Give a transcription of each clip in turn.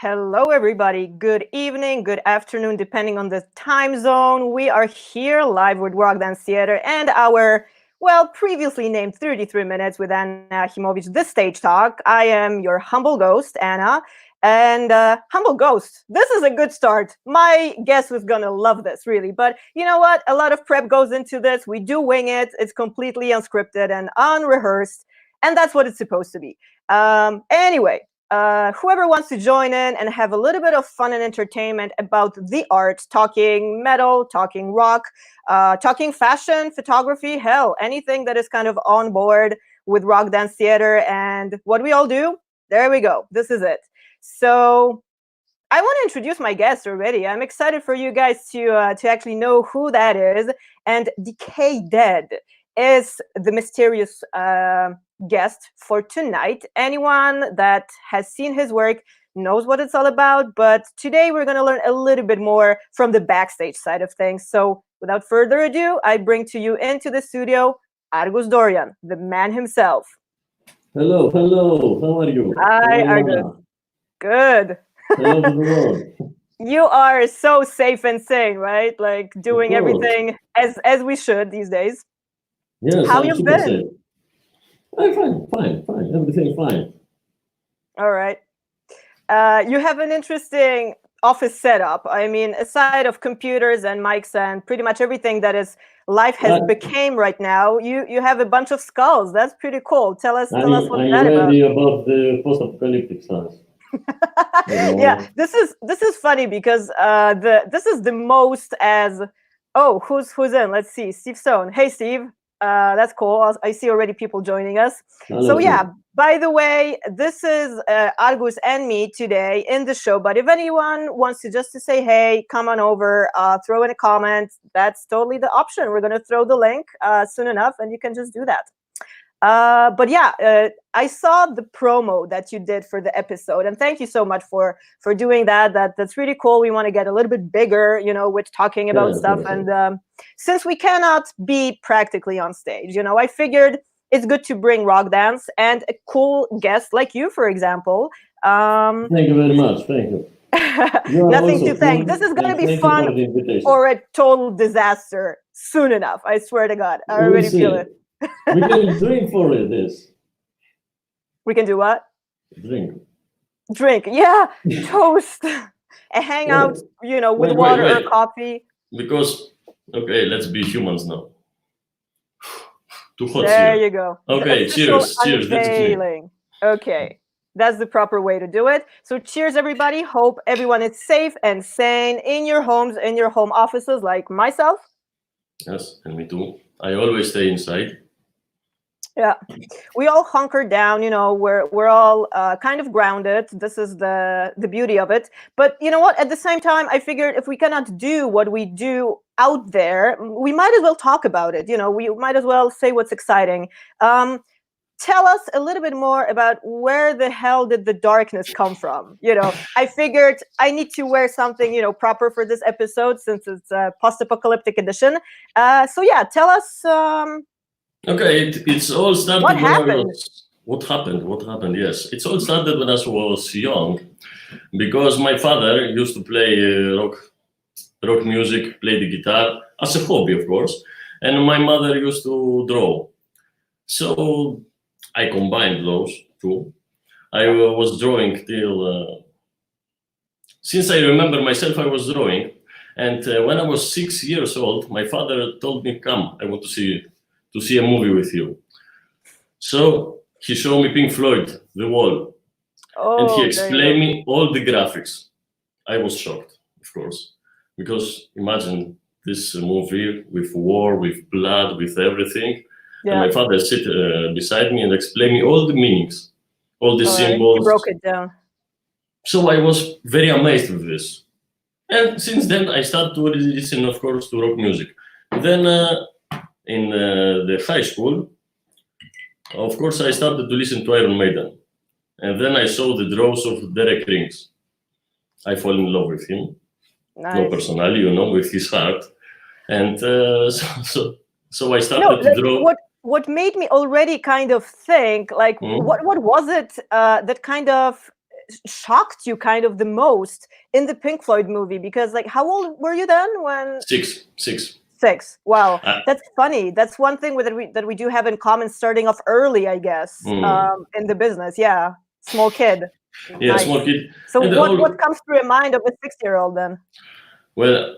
Hello, everybody. Good evening, good afternoon, depending on the time zone. We are here live with Rock Dance Theater and our, previously named 33 Minutes with Anna Achimowicz, the stage talk. I am your humble ghost, Anna. And humble ghost, this is a good start. My guest was going to love this, really. But you know what? A lot of prep goes into this. We do wing it. It's completely unscripted and unrehearsed. And that's what it's supposed to be. Anyway. Whoever wants to join in and have a little bit of fun and entertainment about the art, talking metal, talking rock, talking fashion, photography, hell, anything that is kind of on board with Rock Dance Theater and what we all do, there we go. This is it. So I want to introduce my guest already. I'm excited for you guys to actually know who that is. And Decaydead is the mysterious guest for tonight. Anyone that has seen his work knows what it's all about, but today we're going to learn a little bit more from the backstage side of things. So without further ado, I bring to you into the studio Argus Dorian, the man himself. Hello, how are you? Hi, Argus. Good. Hello to the world. You are so safe and sane, right? Like doing everything as we should these days. Yes, how you been? Safe. I'm fine. Everything fine. All right. You have an interesting office setup. I mean, aside of computers and mics and pretty much everything that is life has became right now, you have a bunch of skulls. That's pretty cool. Tell us what's that about. I'm ready about the post-apocalyptic science. Yeah, this is funny because this is the most as who's in? Let's see, Steve Stone. Hey, Steve. That's cool. I see already people joining us. Hello, so yeah, by the way, this is Argus and me today in the show. But if anyone wants to just to say, hey, come on over, throw in a comment, that's totally the option. We're going to throw the link soon enough and you can just do that. But yeah, I saw the promo that you did for the episode, and thank you so much for doing that. That's really cool. We want to get a little bit bigger, with talking about stuff. And since we cannot be practically on stage, I figured it's good to bring rock dance and a cool guest like you, for example. Thank you very much. Thank you. Nothing to thank. This is going to be fun or a total disaster soon enough. I swear to God. I already feel it. We can drink for this. We can do what? Drink, yeah. Toast. A hangout, with water or coffee. Because, okay, let's be humans now. Too hot there here. You go. Okay, cheers. Okay, that's the proper way to do it. So cheers, everybody. Hope everyone is safe and sane in your homes, in your home offices, like myself. Yes, and me too. I always stay inside. Yeah, we all hunker down, we're all kind of grounded. This is the beauty of it. But you know what? At the same time, I figured if we cannot do what we do out there, we might as well talk about it. We might as well say what's exciting. Tell us a little bit more about where the hell did the darkness come from? I figured I need to wear something, proper for this episode since it's a post-apocalyptic edition. So yeah, tell us... Okay, it's all started what happened? What happened? Yes, it's all started when I was young, because my father used to play rock music, play the guitar as a hobby, of course, and my mother used to draw. So I combined those two. I was drawing till since I remember myself, I was drawing, and when I was 6 years old, my father told me, "Come, I want to see a movie with you." So he showed me Pink Floyd, The Wall, and he explained me all the graphics. I was shocked, of course, because imagine this movie with war, with blood, with everything. Yeah. And my father sit beside me and explain me all the meanings, all the symbols. He broke it down. So I was very amazed with this. And since then, I started to listen, of course, to rock music. Then in the high school, of course, I started to listen to Iron Maiden. And then I saw the draws of Derek Rings. I fall in love with him. Nice. No, personally, with his heart. And so I started to draw. What made me already kind of think, like, what was it that kind of shocked you kind of the most in the Pink Floyd movie? Because like, how old were you then when? Six. Wow, that's funny. That's one thing that we do have in common, starting off early, I guess, in the business. Yeah, small kid. Yeah, Nice. small kid. So what comes through your mind of a 6-year-old then? Well,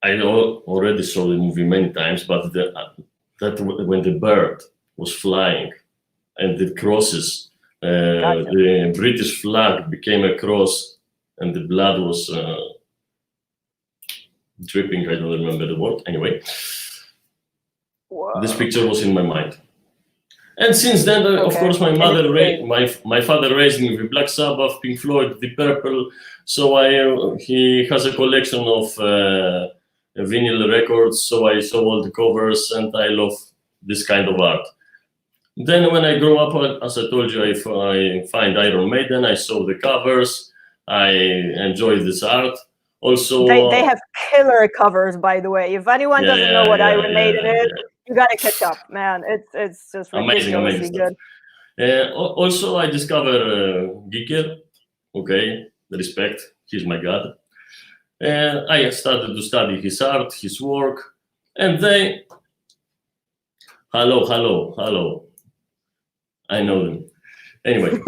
I already saw the movie many times, but that when the bird was flying and the crosses, Gotcha. the British flag became a cross, and the blood was dripping. I don't remember the word. Anyway, this picture was in my mind. And since then, of course, my father raised me with Black Sabbath, Pink Floyd, The Purple. So he has a collection of vinyl records. So I saw all the covers, and I love this kind of art. Then when I grew up, as I told you, I find Iron Maiden. I saw the covers. I enjoy this art. Also, they have killer covers, by the way. If anyone doesn't know what Iron Maiden is, you gotta catch up, man. It's just ridiculously good. Also, I discovered Giger. Okay, respect. He's my god. I started to study his art, his work, and they. Hello. I know them. Anyway.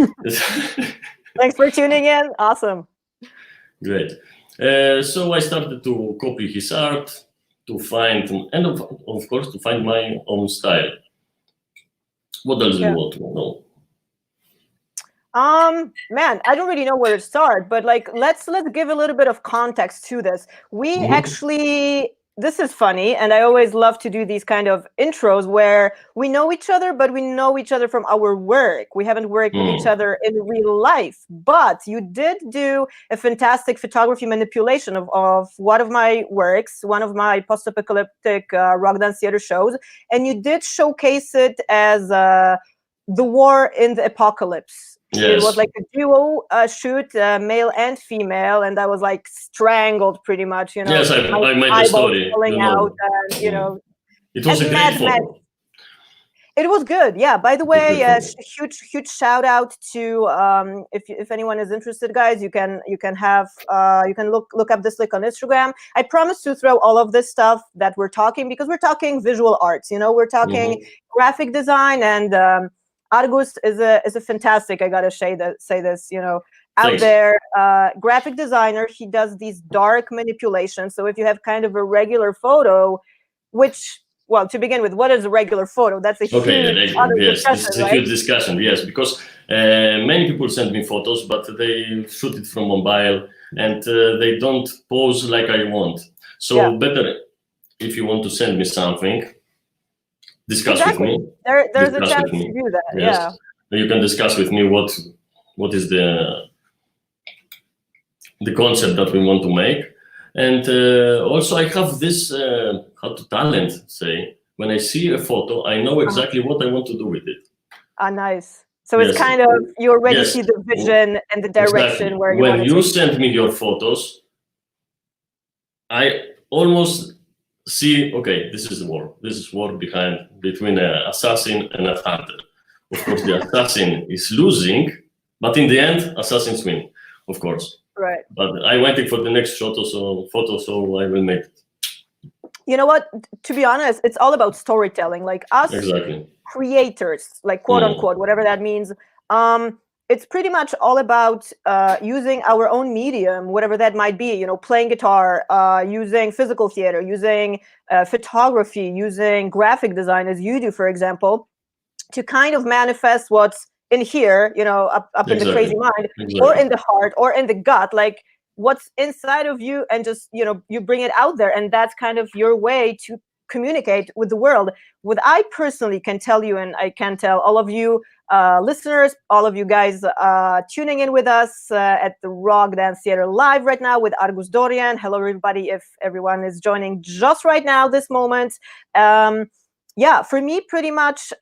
Thanks for tuning in. Awesome. Great. So I started to copy his art, to find, and of course, to find my own style. What else do you want to know? Man, I don't really know where to start, but like, let's give a little bit of context to this. We actually, this is funny, and I always love to do these kind of intros where we know each other, but we know each other from our work. We haven't worked with each other in real life, but you did do a fantastic photography manipulation of one of my works, one of my post-apocalyptic rock dance theater shows, and you did showcase it as the war in the apocalypse. Yes. It was like a duo shoot, male and female, and I was like strangled pretty much, you know. Yes, I made the story. Falling out, and you know. It was a great photo. It was good, yeah. By the way, huge shout out to if anyone is interested, guys, you can look up this link on Instagram. I promise to throw all of this stuff that we're talking, because we're talking visual arts, you know, we're talking graphic design, and Argus is a fantastic, I gotta say this, you know, out there, graphic designer. He does these dark manipulations. So if you have kind of a regular photo, which, well, to begin with, what is a regular photo? That's a huge this is a huge discussion, yes, because many people send me photos, but they shoot it from mobile, and they don't pose like I want. So better, if you want to send me something, discuss with me. There's a chance to do that. Yes. You can discuss with me what is the concept that we want to make, and also I have this talent. Say, when I see a photo, I know exactly what I want to do with it. Nice. So it's kind of, you already see the vision and the direction where you want to. When you send me your photos, I almost see, okay, this is war. This is war between an assassin and a hunter. Of course, the assassin is losing, but in the end, assassins win, of course. Right. But I waited for the next photo, so I will make it. You know what? To be honest, it's all about storytelling. Like us creators, like quote unquote, whatever that means. It's pretty much all about using our own medium, whatever that might be, you know, playing guitar, using physical theater, using photography, using graphic design, as you do, for example, to kind of manifest what's in here, you know, up in the crazy mind, or in the heart, or in the gut, like what's inside of you, and just, you know, you bring it out there. And that's kind of your way to communicate with the world. What I personally can tell you, and I can tell all of you listeners, all of you guys tuning in with us at the Rock Dance Theater Live right now with Argus Dorian. Hello, everybody, if everyone is joining just right now, this moment. Yeah, for me, pretty much,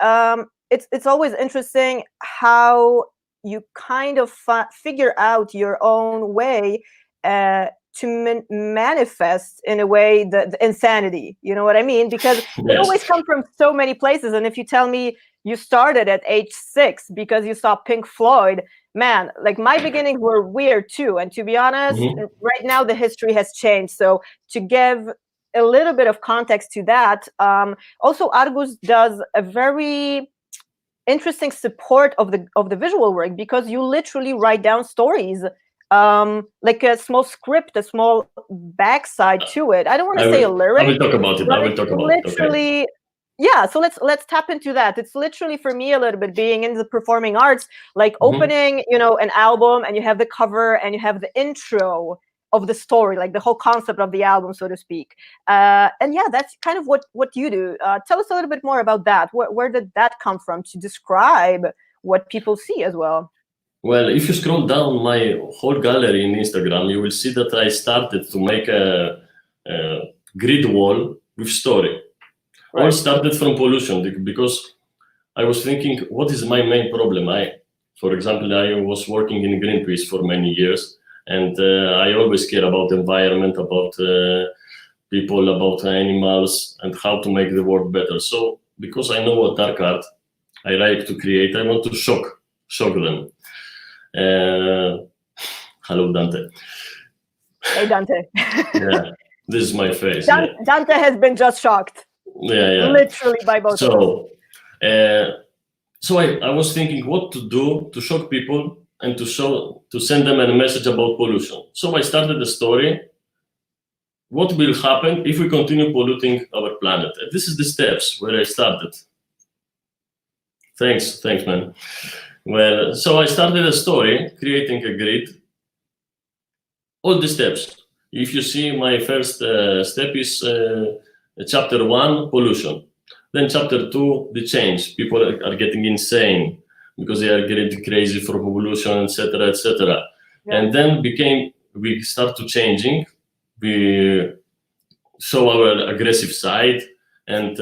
it's always interesting how you kind of figure out your own way to manifest, in a way, the insanity. You know what I mean? Because it always comes from so many places. And if you tell me you started at age 6 because you saw Pink Floyd, man, like my beginnings were weird too. And to be honest, right now the history has changed. So to give a little bit of context to that, also Argus does a very interesting support of the visual work, because you literally write down stories, like a small script, a small backside to it. I don't want to say a lyric. I will talk about it. I will talk about it. Literally, yeah. So let's tap into that. It's literally for me a little bit being in the performing arts, like opening, an album, and you have the cover and you have the intro of the story, like the whole concept of the album, so to speak. And yeah, that's kind of what you do. Tell us a little bit more about that. Where did that come from to describe what people see as well? Well, if you scroll down my whole gallery in Instagram, you will see that I started to make a grid wall with story. Right. All started from pollution, because I was thinking, what is my main problem? For example, I was working in Greenpeace for many years, and I always care about the environment, about people, about animals, and how to make the world better. So, because I know what dark art I like to create, I want to shock them. Hello, Dante. Hey, Dante. Yeah, this is my face. Dante has been just shocked. Yeah. Literally by both. So I was thinking what to do to shock people and to send them a message about pollution. So I started a story. What will happen if we continue polluting our planet? And this is the steps where I started. Thanks, man. Well, so I started a story, creating a grid. All the steps. If you see, my first step is chapter 1, pollution. Then chapter 2, the change. People are getting insane because they are getting crazy for pollution, etc., etc. Yeah. And then we start to changing. We show our aggressive side, and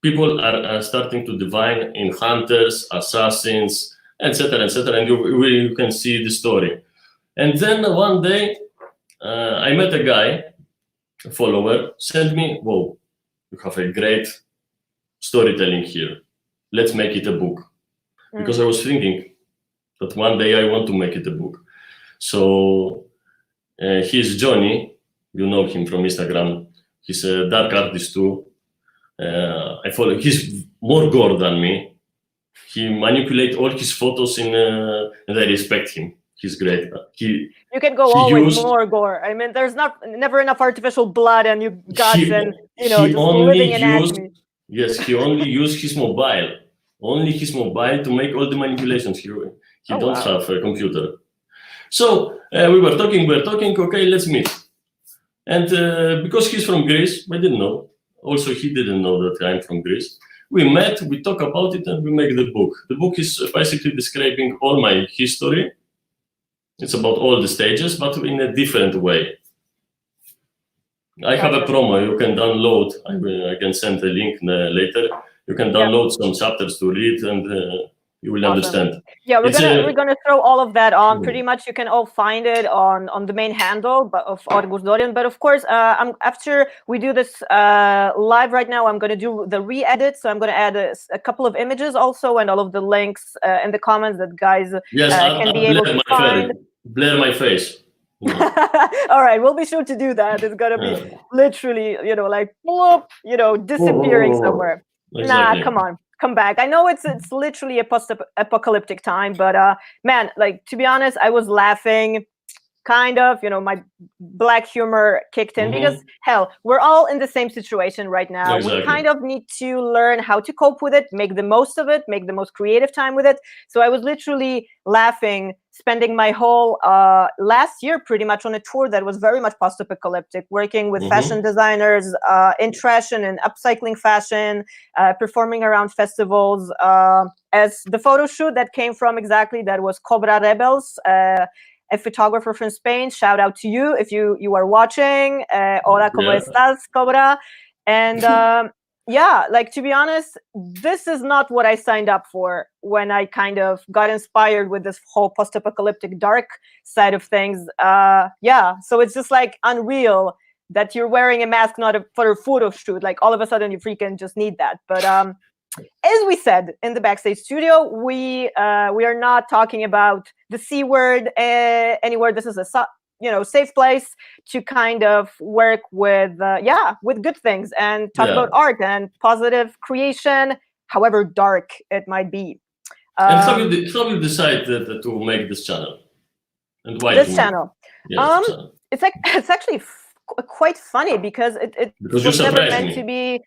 people are starting to divide in hunters, assassins, etc., etc. And you can see the story. And then one day, I met a guy, a follower, sent me, whoa, you have a great storytelling here. Let's make it a book. Because I was thinking that one day I want to make it a book. So he's Johnny, you know him from Instagram. He's a dark artist too. I follow, he's more gore than me. He manipulates all his photos and I respect him. He's great. You can go always more gore. I mean, there's never enough artificial blood and guts and just living anatomy. Yes, he only used his mobile. Only his mobile to make all the manipulations. He don't have a computer. So we were talking, okay, let's meet. And because he's from Greece, I didn't know. Also, he didn't know that I'm from Greece. We met, we talk about it, and we make the book. The book is basically describing all my history. It's about all the stages, but in a different way. I have a promo you can download. I can send a link later. You can download some chapters to read, and you will understand. Yeah, we're gonna throw all of that on. Pretty much, you can all find it on the main handle of Argus Dorian. But of course, after we do this live right now, I'm gonna do the re-edit. So I'm gonna add a couple of images also, and all of the links in the comments that guys can be able to find. Blur my face. All right, we'll be sure to do that. It's gonna be literally, like bloop, disappearing somewhere. Exactly. Nah, come on, come back. I know it's literally a post-apocalyptic time, but man, like, to be honest, I was laughing. Kind of, my black humor kicked in because, hell, we're all in the same situation right now. Exactly. We kind of need to learn how to cope with it, make the most of it, make the most creative time with it. So I was literally laughing, spending my whole last year pretty much on a tour that was very much post-apocalyptic, working with fashion designers in trash and in upcycling fashion, performing around festivals. As the photo shoot that came from that was Cobra Rebels, a photographer from Spain. Shout out to you if you are watching. Hola, ¿cómo estás, Cobra? And yeah, like, to be honest, this is not what I signed up for when I kind of got inspired with this whole post-apocalyptic dark side of things. Yeah, so it's just like unreal that you're wearing a mask not for a photo shoot. Like, all of a sudden you freaking just need that. But as we said in the backstage studio, we are not talking about the C word anywhere. This is a safe place to kind of work with with good things and talk about art and positive creation, however dark it might be. And how you decide to make this channel, and why this channel? Yes, channel. It's actually quite funny because it was never meant to be.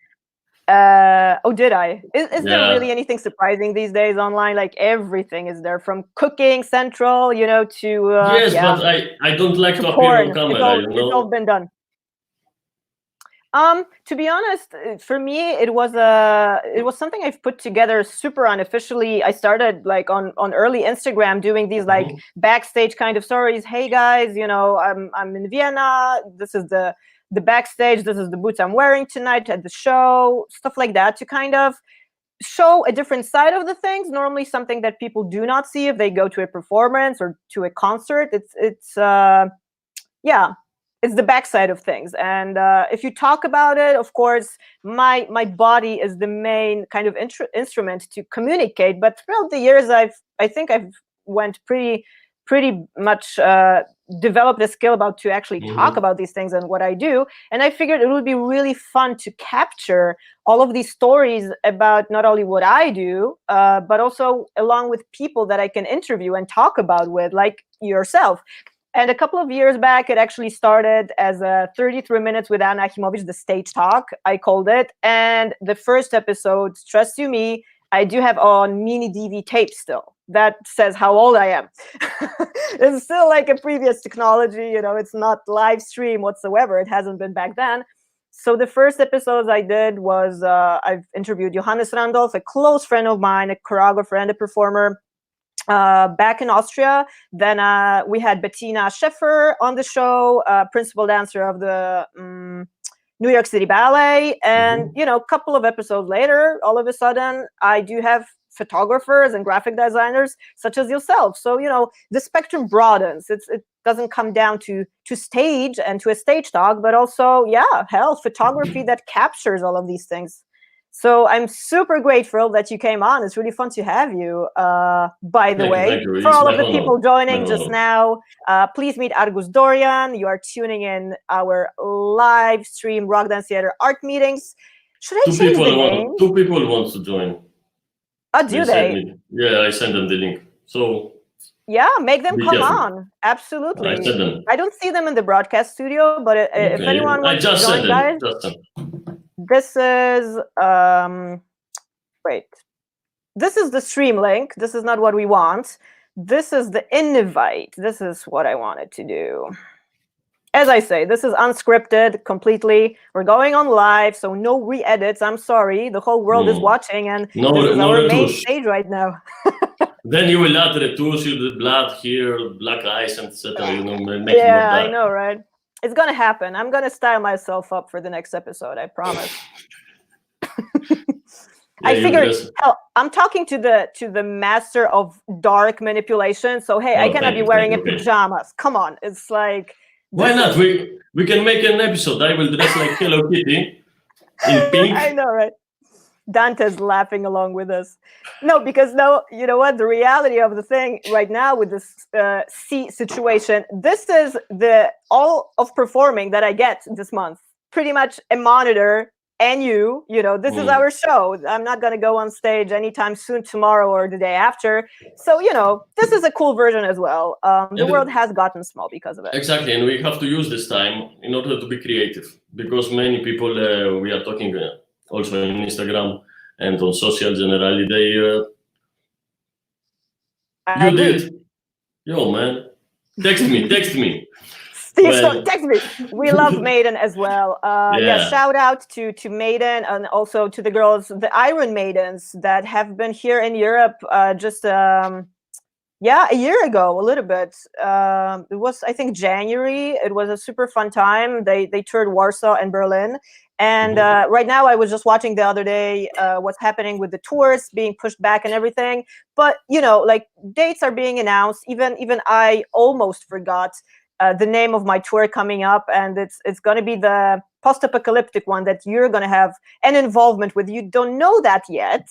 Oh, did I? Is there really anything surprising these days online? Like everything is there, from cooking central, to yes, but I don't like to appear on camera. It's all been done. To be honest, for me, it was something I've put together super unofficially. I started like on early Instagram doing these like backstage kind of stories. Hey guys, I'm in Vienna. This is the backstage. This is the boots I'm wearing tonight at the show. Stuff like that to kind of show a different side of the things. Normally, something that people do not see if they go to a performance or to a concert. It's the backside of things. And if you talk about it, of course, my body is the main kind of instrument to communicate. But throughout the years, I think I've went pretty much developed a skill about to actually talk about these things and what I do. And I figured it would be really fun to capture all of these stories about not only what I do, but also along with people that I can interview and talk about with, like yourself. And a couple of years back, it actually started as a 33 minutes with Anna Achimowicz, the stage talk, I called it. And the first episode, trust you me, I do have on mini DV tape still. That says how old I am. It's still like a previous technology, it's not live stream whatsoever. It hasn't been back then. So the first episodes I did was I've interviewed Johannes Randolph, a close friend of mine, a choreographer and a performer, back in Austria. Then we had Bettina Scheffer on the show, principal dancer of the New York City Ballet. And, a couple of episodes later, all of a sudden, I do have photographers and graphic designers such as yourself. So, the spectrum broadens. It doesn't come down to stage and to a stage talk, but also, photography that captures all of these things. So I'm super grateful that you came on. It's really fun to have you, by the way. For all of the people joining just now, please meet Argus Dorian. You are tuning in our live stream Rock Dance Theater art meetings. Should I change the name? Two people want to join. Oh, do they? Yeah, I sent them the link. So yeah, make them come on. Absolutely. I sent them. I don't see them in the broadcast studio, but if anyone wants to join, guys. This is this is the stream link. This is not what we want. This is the invite. This is what I wanted to do. As I say, this is unscripted completely. We're going on live, so no re-edits. I'm sorry. The whole world is watching, and this is our main stage right now. Then you will add retouche, the blood here, black eyes, and etc. Make yeah, I know, right? It's gonna happen. I'm gonna style myself up for the next episode. I promise. I figured, hell, I'm talking to the master of dark manipulation. So hey, I cannot be wearing a pajamas. Come on, it's like. Why not? We can make an episode. I will dress like Hello Kitty in pink. I know, right? Dante's laughing along with us. No, because you know what? The reality of the thing right now with this C situation, this is all of performing that I get this month. Pretty much a monitor and this is our show. I'm not going to go on stage anytime soon, tomorrow or the day after. So, this is a cool version as well. The world has gotten small because of it. Exactly. And we have to use this time in order to be creative, because many people we are talking also on Instagram and on social generally, you did. Yo, man, text me. So text me. We love Maiden as well. Shout out to Maiden and also to the girls, the Iron Maidens that have been here in Europe just a year ago, a little bit. It was, I think, January. It was a super fun time. They toured Warsaw and Berlin. And right now, I was just watching the other day what's happening with the tours being pushed back and everything. But, like dates are being announced. Even I almost forgot. the name of my tour coming up, and it's going to be the post-apocalyptic one that you're going to have an involvement with. You don't know that yet,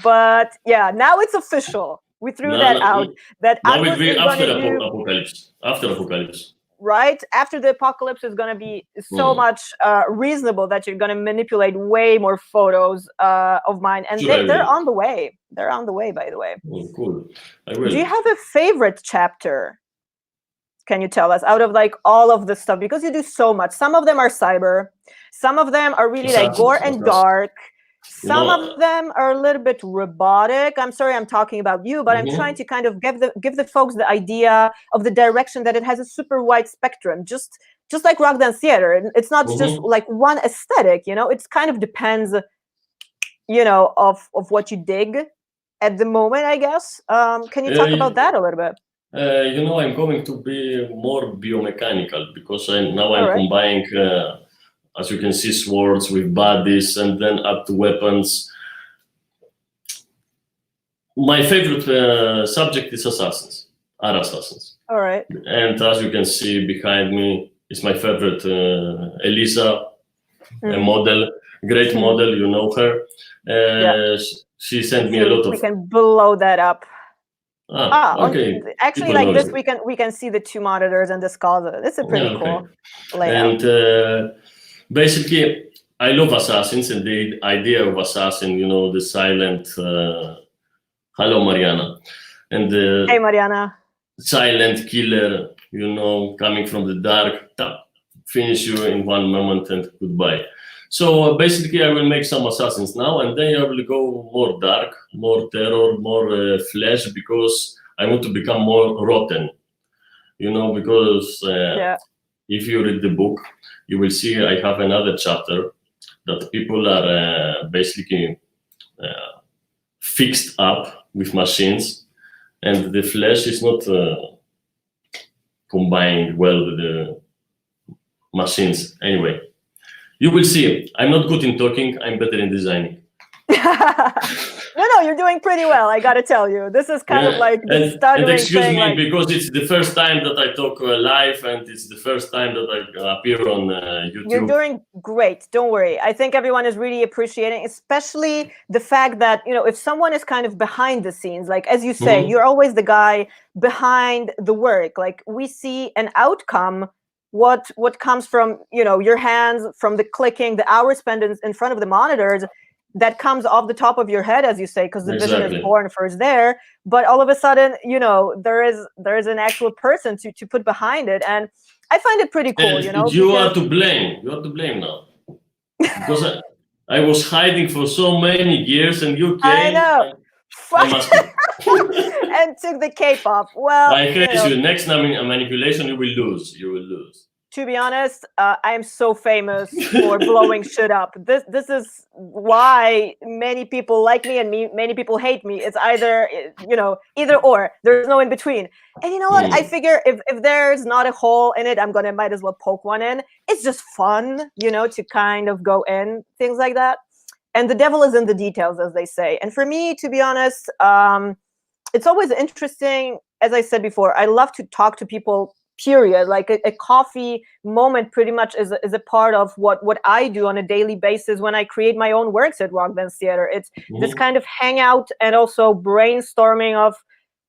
but yeah, now it's official. We threw that out. That now it will be after apocalypse. After apocalypse. Right after the apocalypse is going to be so much reasonable that you're going to manipulate way more photos of mine, and sure, they're on the way. They're on the way, by the way. Oh, cool. I will. Do you have a favorite chapter? Can you tell us out of like all of the stuff, because you do so much? Some of them are cyber, some of them are really like gore and dark. Some of them are a little bit robotic. I'm sorry, I'm talking about you, but I'm trying to kind of give the folks the idea of the direction that it has a super wide spectrum, just like rock dance theater. It's not just like one aesthetic, you know. It kind of depends, you know, of what you dig at the moment, I guess. Can you talk about that a little bit? You know, I'm going to be more biomechanical because now I'm combining. As you can see, swords with bodies and then up to weapons. My favorite subject is assassins, assassins. All right. And as you can see behind me is my favorite Elisa, a model, great model, you know her. She sent me a lot of... We can blow that up. Okay. Actually, like this, we can see the two monitors and the skulls. It's a pretty cool layout. And basically, I love assassins and the idea of assassin, you know, the silent, hello, Mariana. And hey, Mariana. Silent killer, you know, coming from the dark, finish you in one moment and goodbye. So basically, I will make some assassins now, and then I will go more dark, more terror, more flesh, because I want to become more rotten, you know, because if you read the book, you will see I have another chapter that people are basically fixed up with machines, and the flesh is not combined well with the machines. Anyway, you will see. I'm not good in talking. I'm better in designing. No, you're doing pretty well. I got to tell you, this is kind of like the stuttering and excuse thing, me, like... because it's the first time that I talk live, and it's the first time that I appear on YouTube. You're doing great. Don't worry. I think everyone is really appreciating, especially the fact that, you know, if someone is kind of behind the scenes, like as you say, you're always the guy behind the work. Like we see an outcome. What comes from, you know, your hands, from the clicking, the hours spent in front of the monitors, that comes off the top of your head, as you say, because the vision is born first there. But all of a sudden, you know, there is an actual person to put behind it, and I find it pretty cool. You know, you are to blame. You are to blame now, because I was hiding for so many years, and you came. I know. And took the cape off. Well, I hate you. Next manipulation, you will lose. You will lose. To be honest, I am so famous for blowing shit up. This is why many people like me and many people hate me. It's either, you know, either or. There's no in between. And you know what? I figure if there's not a hole in it, might as well poke one in. It's just fun, you know, to kind of go in, things like that. And the devil is in the details, as they say. And for me, to be honest, it's always interesting. As I said before, I love to talk to people, period. Like a coffee moment pretty much is a part of what I do on a daily basis when I create my own works at Rock Dance Theater. It's this kind of hangout and also brainstorming of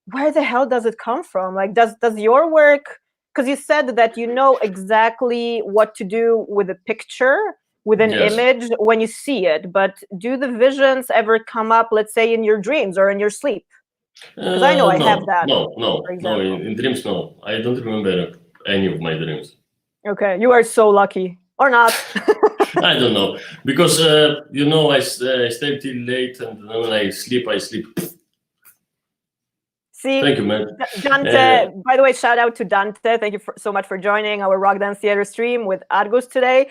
where the hell does it come from? Like, does your work, because you said that you know exactly what to do with a picture, with an image when you see it, but do the visions ever come up, let's say, in your dreams or in your sleep? Because I know I have that. No. In dreams, no. I don't remember any of my dreams. Okay, you are so lucky, or not? I don't know, because you know, I stay till late, and then when I sleep. See, thank you, man. Dante, by the way, shout out to Dante. Thank you so much for joining our Rock Dance Theater stream with Argus today.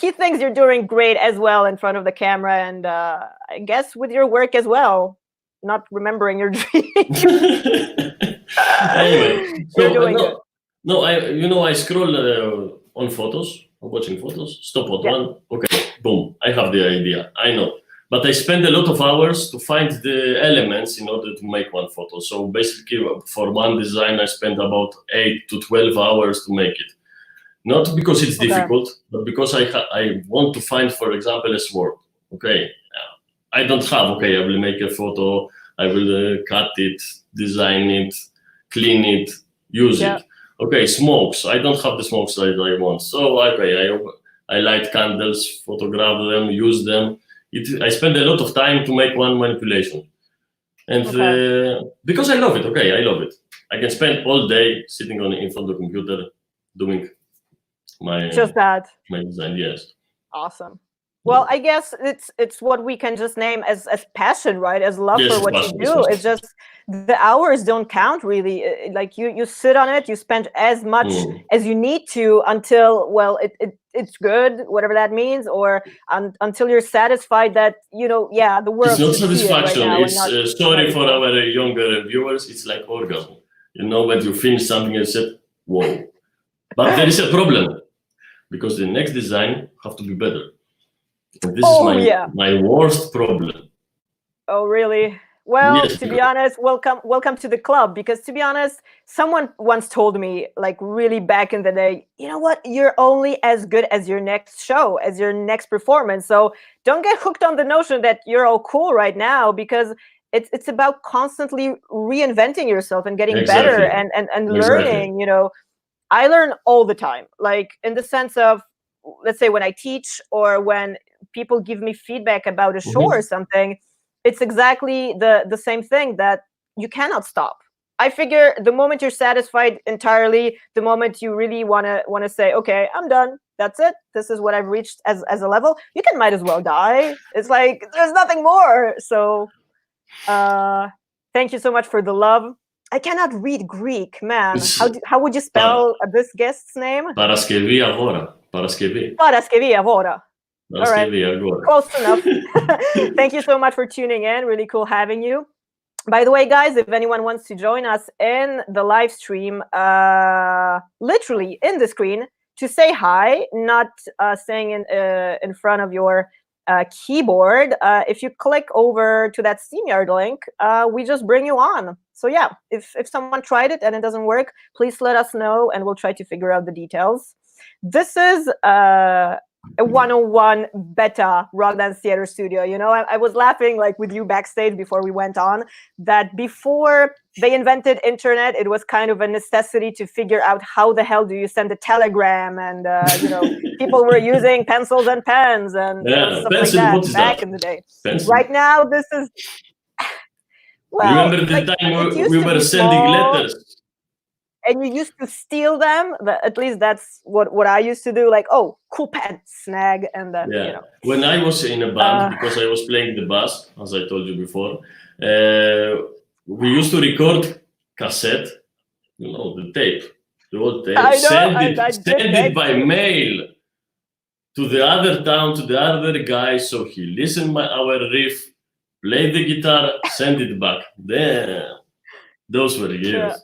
He thinks you're doing great as well in front of the camera, and I guess with your work as well. Not remembering your dreams. Anyway, you're doing good. No, I scroll on photos. I'm watching photos. Stop at one. Okay, boom. I have the idea. I know. but I spend a lot of hours to find the elements in order to make one photo. So basically, for one design, I spend about 8 to 12 hours to make it. Not because it's difficult, but because I want to find, for example, a sword. Okay, I don't have. Okay, I will make a photo. I will cut it, design it, clean it, use it. Okay, smokes. I don't have the smokes that I want. So okay, I light candles, photograph them, use them. I spend a lot of time to make one manipulation, and because I love it. Okay, I love it. I can spend all day sitting in front of the computer doing my design. Yes. Awesome. Well, I guess it's what we can just name as passion, right? As love for what you do. It's just the hours don't count really. Like you sit on it, you spend as much as you need to until, well, it's good, whatever that means, or until you're satisfied that, you know, yeah, the world. It's not satisfaction. It's sorry for our younger viewers. It's like orgasm. You know, when you finish something and said, "Whoa!" But there is a problem because the next design have to be better. And this is my worst problem. Oh, really? Well, yes, to be honest, welcome to the club. Because to be honest, someone once told me, like really back in the day, you know what? You're only as good as your next show, as your next performance. So don't get hooked on the notion that you're all cool right now, because it's about constantly reinventing yourself and getting better and learning. You know, I learn all the time, like in the sense of, let's say when I teach or when people give me feedback about a show or something, it's exactly the same thing, that you cannot stop. I figure the moment you're satisfied entirely, the moment you really want to say, okay, I'm done, that's it, this is what I've reached as a level, you might as well die. It's like there's nothing more. So thank you so much for the love. I cannot read Greek, man. How would you spell this guest's name? Paraskevi Agora. Paraskevi. Paraskevi Agora. All right, Agora. Close enough. Thank you so much for tuning in. Really cool having you. By the way, guys, if anyone wants to join us in the live stream, literally in the screen, to say hi, not saying in front of your keyboard, if you click over to that StreamYard link, we just bring you on. So yeah, if someone tried it and it doesn't work, please let us know and we'll try to figure out the details. This is a 101 beta Rock Dance Theater studio. You know, I was laughing like with you backstage before we went on, that before they invented internet, it was kind of a necessity to figure out how the hell do you send a telegram, and you know, people were using pencils and pens and stuff like that back in the day. Pencil. Right now, this is well. Remember the time we were sending letters? And you used to steal them. At least that's what I used to do. Like, oh, cool pen, snag, and then you know. When I was in a band, because I was playing the bass, as I told you before, we used to record cassette. You know, the tape, the old tape. Send it by mail to the other town, to the other guy, so he listened our riff, played the guitar, send it back. There, those were years. Yeah.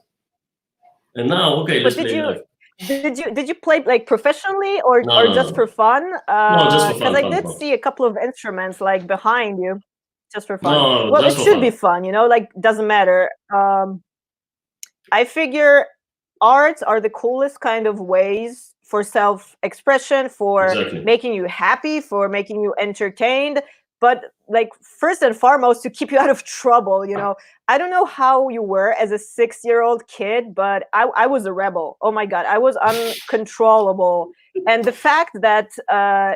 And now, okay, let's play live. Did you play like professionally or just for fun? No, just for fun. Because I did see a couple of instruments like behind you, just for fun. No, well, it should be fun, you know. Like, doesn't matter. I figure arts are the coolest kind of ways for self-expression, for making you happy, for making you entertained. But like first and foremost, to keep you out of trouble, you know. I don't know how you were as a 6-year-old kid, but I was a rebel. Oh my God, I was uncontrollable. And the fact that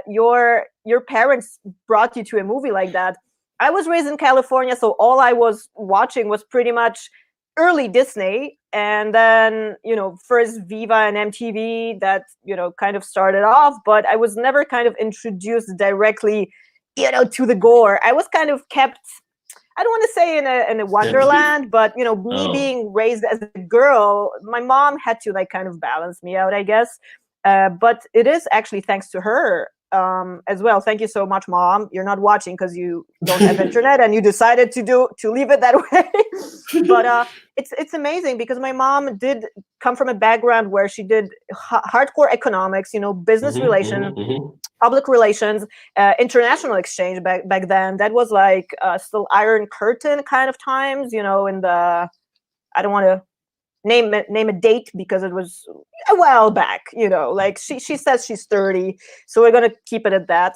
your parents brought you to a movie like that, I was raised in California, so all I was watching was pretty much early Disney, and then, you know, first Viva and MTV that, you know, kind of started off, but I was never kind of introduced directly, you know, to the gore. I was kind of kept, I don't want to say in a wonderland, but, you know, me being raised as a girl, my mom had to like kind of balance me out, I guess. But it is actually thanks to her as well. Thank you so much, Mom. You're not watching because you don't have internet and you decided to leave it that way. But it's amazing because my mom did come from a background where she did hardcore economics, business relations, public relations, international exchange back then. That was like still Iron Curtain kind of times, in the, I don't want to name a date because it was a while back, like she says she's 30, so we're gonna keep it at that.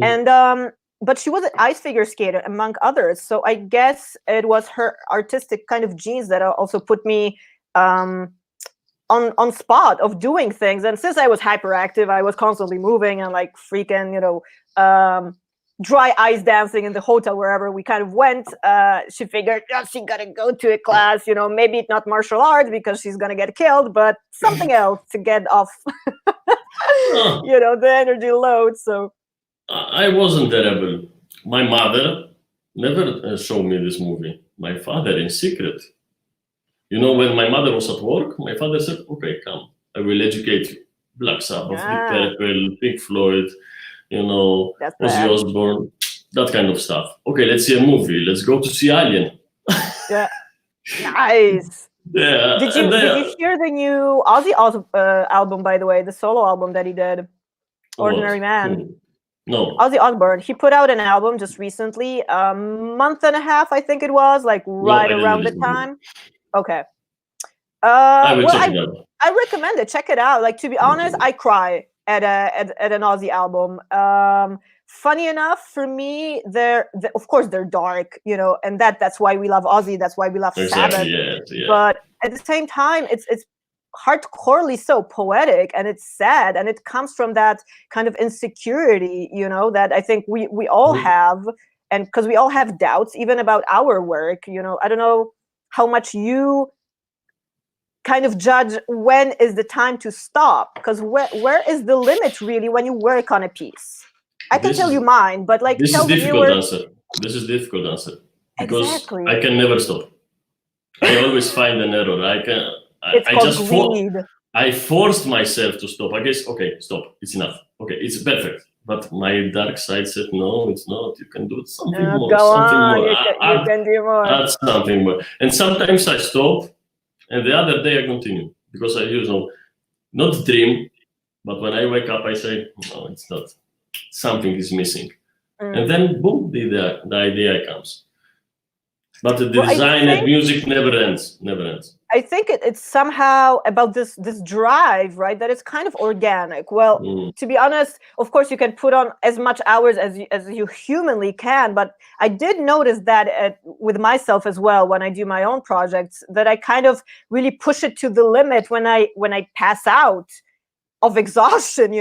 And but she was an ice figure skater among others, so I guess it was her artistic kind of genes that also put me on spot of doing things. And since I was hyperactive, I was constantly moving and like freaking dry ice dancing in the hotel wherever we kind of went. She figured, she gotta go to a class, maybe not martial arts because she's gonna get killed, but something else to get off the energy load. So I wasn't terrible. My mother never showed me this movie. My father in secret. When my mother was at work, my father said, okay, come, I will educate you. Black Sabbath, Deep Purple, Pink Floyd, Ozzy Osbourne, that kind of stuff. Okay, let's see a movie. Let's go to see Alien. Yeah, nice. Yeah. Did you hear the new Ozzy album, by the way, the solo album that he did, Ordinary Man? No. Ozzy Osbourne. He put out an album just recently, a month and a half, I think it was, like right around the time. Okay. I will check it out. I recommend it. Check it out. Like, to be honest, I cry at an Ozzy album. Funny enough, for me, of course they're dark, and that's why we love Ozzy. That's why we love Sabbath. Yeah. But at the same time, it's hardcorely so poetic, and it's sad, and it comes from that kind of insecurity, that I think we all have, and because we all have doubts even about our work. I don't know how much you kind of judge when is the time to stop, because where is the limit really when you work on a piece? I can tell you mine, but like, this tell is the difficult viewer. answer. This is difficult answer because Exactly. I can never stop. I always find an error. It's called greed. I forced myself to stop. I guess, okay, stop. It's enough. Okay, it's perfect. But my dark side said, no, it's not. You can do something more. Go something on. more. You can do more. Add something more. And sometimes I stop, and the other day I continue because I not dream, but when I wake up, I say, no, it's not. Something is missing. And then, boom, the idea comes. But the design and music never ends. I think it's somehow about this drive, right? That it's kind of organic. Well, to be honest, of course, you can put on as much hours as you humanly can. But I did notice that with myself as well, when I do my own projects, that I kind of really push it to the limit when I pass out of exhaustion,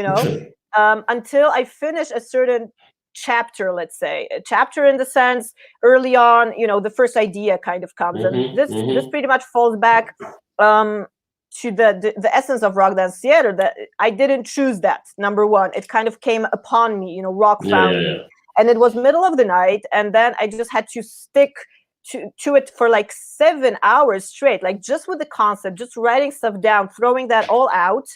until I finish a certain chapter, let's say a chapter in the sense early on, the first idea kind of comes, and this pretty much falls back to the essence of Rock Dance Theater, that I didn't choose that. Number one, it kind of came upon me, rock found me, and it was middle of the night, and then I just had to stick to it for like 7 hours straight, like just with the concept, just writing stuff down, throwing that all out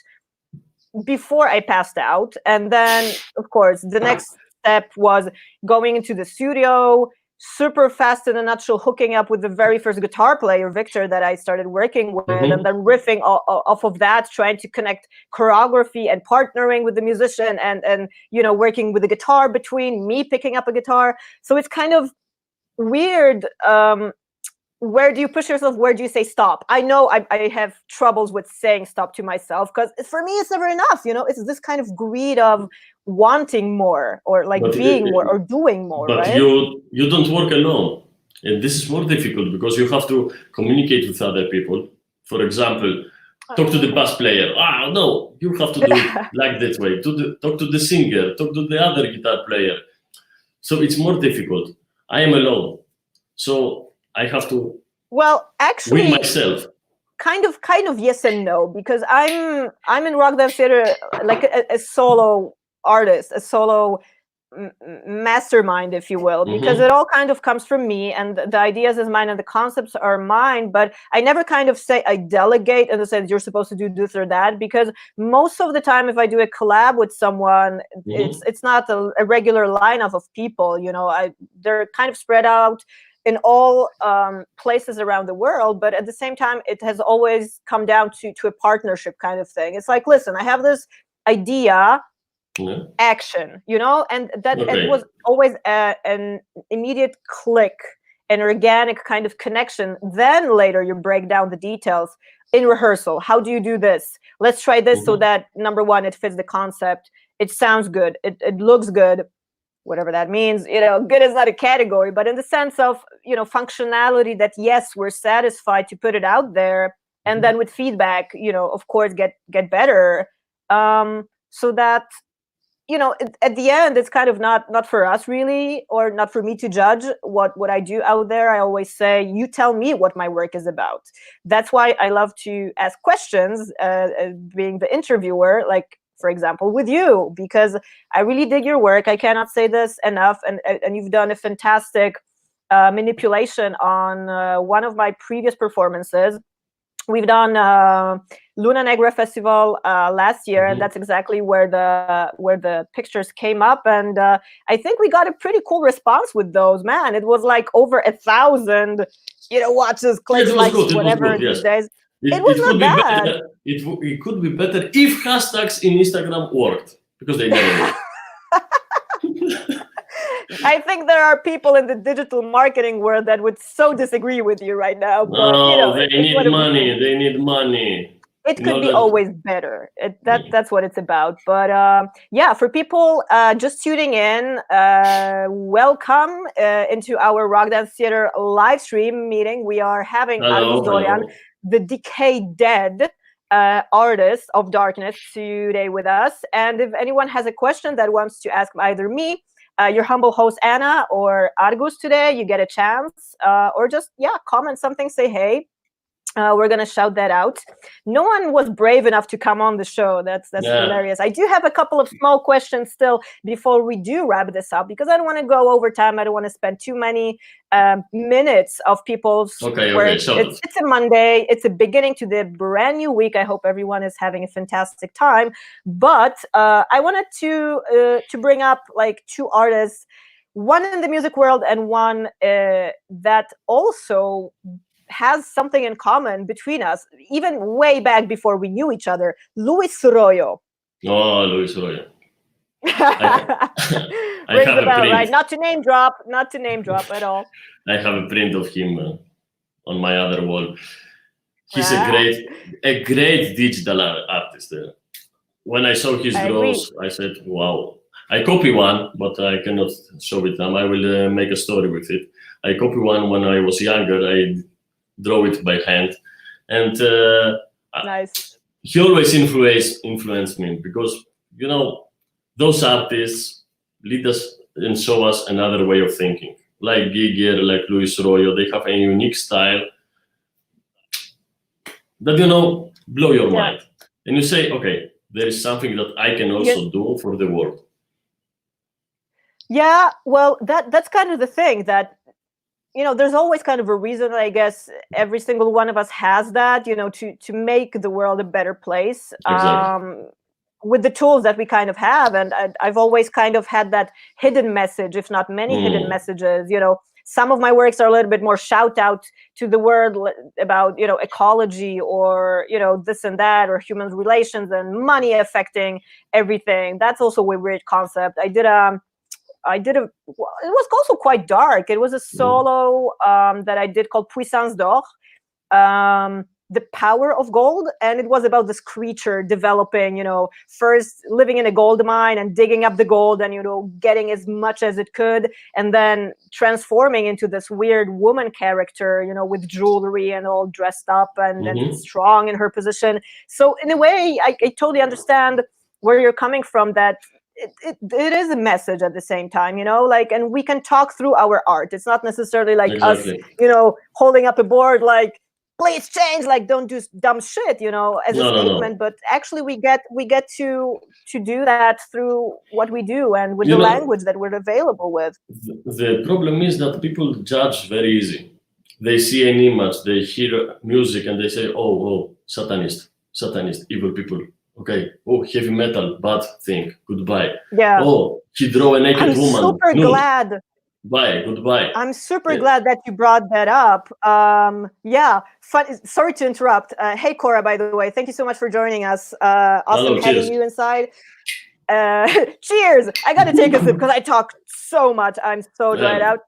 before I passed out. And then, of course, the next step was going into the studio, super fast, in a nutshell, hooking up with the very first guitar player, Victor, that I started working with, and then riffing off of that, trying to connect choreography and partnering with the musician, and working with the guitar between me picking up a guitar. So it's kind of weird. Where do you push yourself? Where do you say stop? I know I have troubles with saying stop to myself, because for me it's never enough. It's this kind of greed of wanting more, or like being more, or doing more. But right? you don't work alone, and this is more difficult because you have to communicate with other people. For example, talk to the bass player. No, you have to do it like that way. Talk to the singer. Talk to the other guitar player. So it's more difficult. I am alone, so I have to actually win myself. Kind of yes and no, because I'm in Rock Dance Theater like a solo artist, a solo mastermind, if you will, because it all kind of comes from me, and the ideas is mine and the concepts are mine, but I never kind of say I delegate in the sense you're supposed to do this or that, because most of the time if I do a collab with someone, it's not a regular lineup of people, you know, they're kind of spread out in all places around the world, but at the same time it has always come down to a partnership kind of thing. It's like, listen, I have this idea, action, you know, and that it was always an immediate click, an organic kind of connection. Then later you break down the details in rehearsal. How do you do this? Let's try this so that, number one, it fits the concept, it sounds good, it looks good, whatever that means. You know, good is not a category, but in the sense of, you know, functionality, that yes, we're satisfied to put it out there, and then with feedback, you know, of course, get better, so that, you know, at the end, it's kind of not for us really, or not for me to judge what I do out there. I always say, you tell me what my work is about. That's why I love to ask questions, being the interviewer, like, for example, with you, because I really dig your work. I cannot say this enough, and you've done a fantastic manipulation on one of my previous performances. We've done Luna Negra Festival last year, and that's exactly where the pictures came up. And I think we got a pretty cool response with those. Man, it was like over 1,000, you know, watches, clicks, likes, whatever these days. It was not bad. It could be better if hashtags in Instagram worked, because they never do. I think there are people in the digital marketing world that would so disagree with you right now. But, no, you know, they need money. They need money. It could be always better. That's what it's about. But yeah, for people just tuning in, welcome into our Rock Dance Theater live stream meeting. We are having Argus Dorian, the Decaydead artist of darkness, today with us. And if anyone has a question that wants to ask either me, your humble host Anna, or Argus today, you get a chance, or just comment something, say hey. We're gonna shout that out. No one was brave enough to come on the show. That's hilarious. I do have a couple of small questions still before we do wrap this up, because I don't want to go over time. I don't want to spend too many minutes of people's. It's a Monday. It's a beginning to the brand new week. I hope everyone is having a fantastic time. But I wanted to bring up like two artists, one in the music world and one that also has something in common between us, even way back before we knew each other. Luis Royo. Oh, Luis Royo. Rings the bell, right? Not to name drop at all. I have a print of him on my other wall. He's a great digital artist. When I saw his draws, I said, wow. I copy one, but I cannot show it now. I will make a story with it. I copy one when I was younger. I draw it by hand, and nice. He always influenced me, because, you know, those artists lead us and show us another way of thinking. Like Giger, like Luis Royo, they have a unique style that, you know, blow your mind, and you say, okay, there is something that I can also do for the world. Yeah, well, that's kind of the thing, that, you know, there's always kind of a reason, I guess, every single one of us has that, you know, to make the world a better place, with the tools that we kind of have. And I've always kind of had that hidden message, if not many hidden messages. You know, some of my works are a little bit more shout out to the world about, you know, ecology, or, you know, this and that, or human relations and money affecting everything. That's also a weird concept. It was also quite dark. It was a solo that I did called Puissance d'Or, the power of gold. And it was about this creature developing, you know, first living in a gold mine and digging up the gold and, you know, getting as much as it could, and then transforming into this weird woman character, you know, with jewelry and all dressed up and strong in her position. So in a way, I totally understand where you're coming from, that it is a message at the same time, you know, like, and we can talk through our art. It's not necessarily like us, you know, holding up a board like, please change, like don't do dumb shit, as a statement. But actually we get to do that through what we do and with the language that we're available with. The problem is that people judge very easy. They see an image, they hear music, and they say, oh, satanist, evil people. Okay. Oh, heavy metal, bad thing. Goodbye. Yeah. Oh, he drew a naked woman. I'm super glad. Bye. Goodbye. I'm super glad that you brought that up. Yeah. Sorry to interrupt. Hey, Cora, by the way, thank you so much for joining us. Awesome having you inside. Cheers. I got to take a sip because I talk so much. I'm so dried out.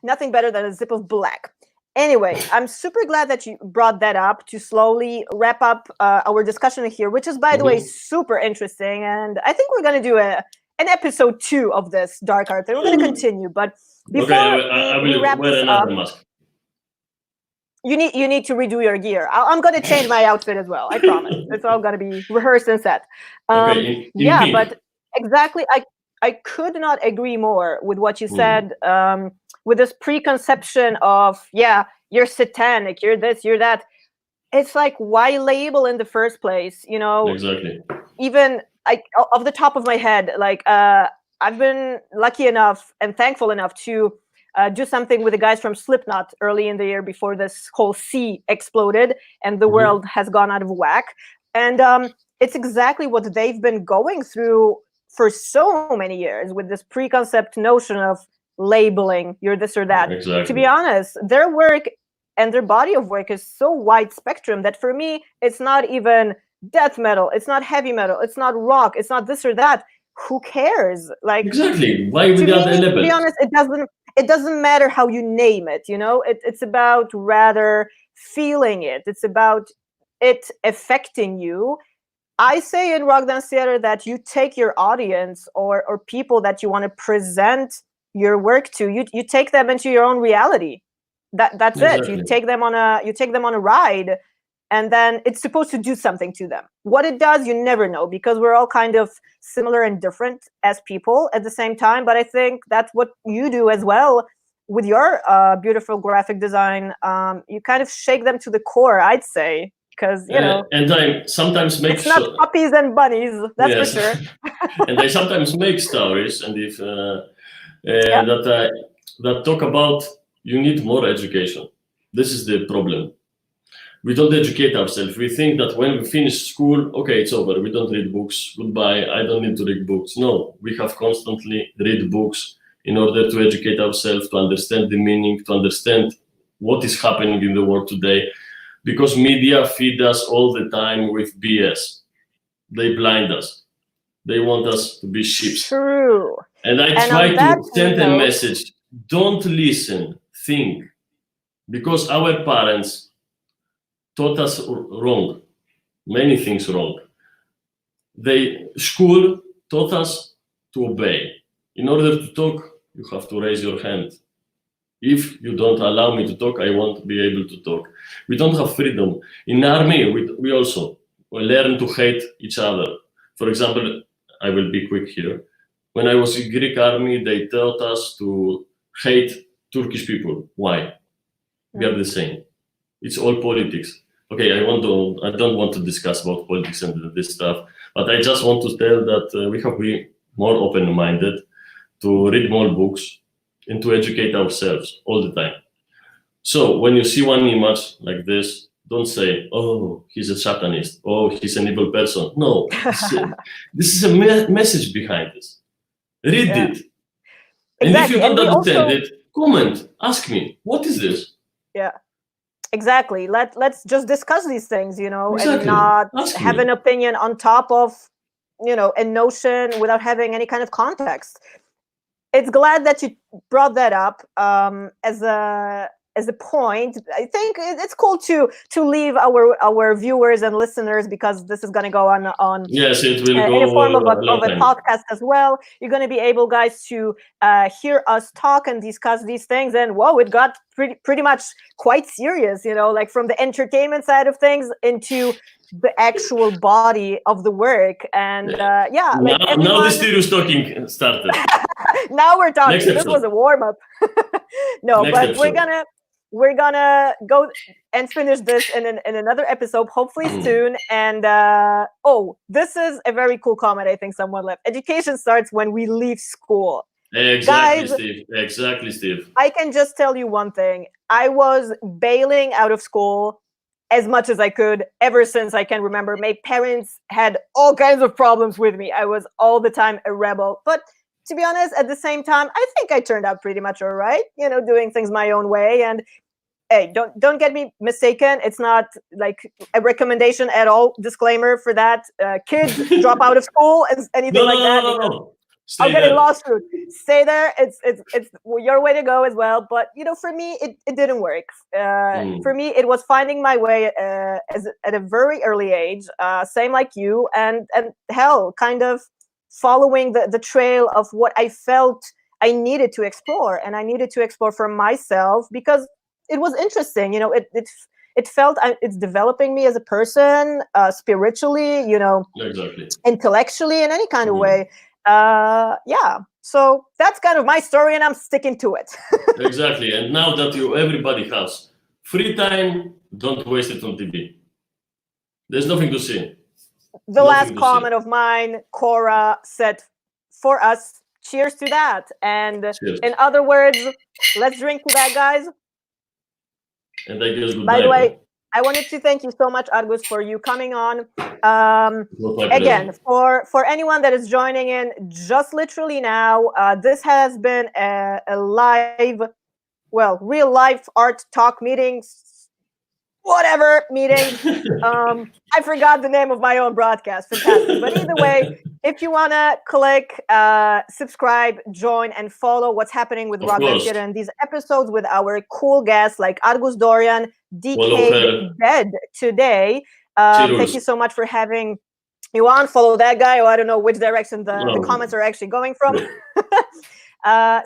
Nothing better than a sip of black. Anyway, I'm super glad that you brought that up to slowly wrap up our discussion here, which is, by the way, super interesting. And I think we're going to do an episode 2 of this Dark Art, and we're going to continue. But before I will wrap wear this another up, mask. You need to redo your gear. I'm going to change my outfit as well. I promise. It's all going to be rehearsed and set. Yeah, but exactly. I could not agree more with what you said. With this preconception of, you're satanic, you're this, you're that. It's like, why label in the first place? Exactly. Even off the top of my head, like I've been lucky enough and thankful enough to do something with the guys from Slipknot early in the year before this whole sea exploded and the world has gone out of whack. And it's exactly what they've been going through for so many years with this preconcept notion of labeling, you're this or that. Exactly. To be honest, their work and their body of work is so wide spectrum that for me, it's not even death metal, it's not heavy metal, it's not rock, it's not this or that. Who cares? Like, exactly. Why would that label? To be honest, it doesn't matter how you name it, it's about rather feeling it. It's about it affecting you. I say in Rock Dance Theater that you take your audience or people that you want to present your work to, you take them into your own reality. That's exactly it. You take them on a ride, and then it's supposed to do something to them. What it does, you never know, because we're all kind of similar and different as people at the same time. But I think that's what you do as well with your beautiful graphic design. You kind of shake them to the core, I'd say. Because and I sometimes make it's not puppies and bunnies, that's for sure. And I sometimes make stories, and if that talk about you need more education. This is the problem. We don't educate ourselves. We think that when we finish school, okay, it's over. We don't read books. Goodbye. I don't need to read books. No, we have constantly read books in order to educate ourselves, to understand the meaning, to understand what is happening in the world today. Because media feed us all the time with BS. They blind us. They want us to be sheep. True. And I try to send a message. Don't listen. Think. Because our parents taught us wrong. Many things wrong. School taught us to obey. In order to talk, you have to raise your hand. If you don't allow me to talk, I won't be able to talk. We don't have freedom. In army, we also learn to hate each other. For example, I will be quick here. When I was in Greek army, they taught us to hate Turkish people. Why? We are the same. It's all politics. Okay, I don't want to discuss about politics and this stuff, but I just want to tell that we have to be more open-minded, to read more books, and to educate ourselves all the time. So when you see one image like this, don't say, oh, he's a Satanist, oh, he's an evil person. No, this is a message behind this. Read it. And if you don't understand it, comment, ask me, what is this? Yeah, exactly. Let's just discuss these things, and not have an opinion on top of, a notion without having any kind of context. It's glad that you brought that up as a point. I think it's cool to leave our viewers and listeners, because this is going to go on yes, it will go in a form of a podcast as well. You're going to be able, guys, to hear us talk and discuss these things. And whoa, it got pretty much quite serious, like from the entertainment side of things into the actual body of the work. And now the serious talking started. Now we're talking. This was a warm-up. No, Next but episode. we're gonna we're gonna go and finish this in another episode, hopefully soon. And oh, this is a very cool comment I think someone left. Education starts when we leave school. Exactly, Guys, Steve. Exactly, Steve. I can just tell you one thing. I was bailing out of school as much as I could ever since I can remember. My parents had all kinds of problems with me. I was all the time a rebel. But to be honest, at the same time, I think I turned out pretty much all right, you know, doing things my own way. And hey, don't get me mistaken. It's not like a recommendation at all. Disclaimer for that. Kids drop out of school and anything like that. No. I'll get a lawsuit. Stay there. It's your way to go as well. But you know, for me, it didn't work. For me, it was finding my way at a very early age. Same like you, and hell, kind of following the trail of what I felt I needed to explore, and I needed to explore for myself because it was interesting. You know, it felt it's developing me as a person, spiritually. You know, exactly, intellectually, in any kind of way. Yeah, so that's kind of my story, and I'm sticking to it. Exactly, and now that everybody has free time, don't waste it on TV. There's nothing to see. The last comment of mine, Cora said, for us, cheers to that. And cheers. In other words, let's drink to that, guys. And I guess good By night, the way, I wanted to thank you so much, Argus, for you coming on. Again, for anyone that is joining in just literally now, this has been a live, well, real life art talk meetings, whatever meeting. I forgot the name of my own broadcast. Fantastic. But either way, if you want to click, subscribe, join, and follow what's happening with Rock Dance Theater and these episodes with our cool guests like Argus Dorian, Decaydead today. Thank you so much for having you on. Follow that guy, or I don't know which direction the comments are actually going from.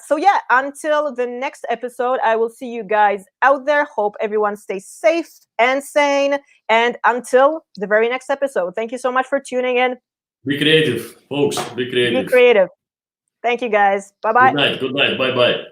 So yeah, until the next episode, I will see you guys out there. Hope everyone stays safe and sane. And until the very next episode, thank you so much for tuning in. Be creative, folks. Be creative. Be creative. Thank you, guys. Bye-bye. Good night. Good night. Bye-bye.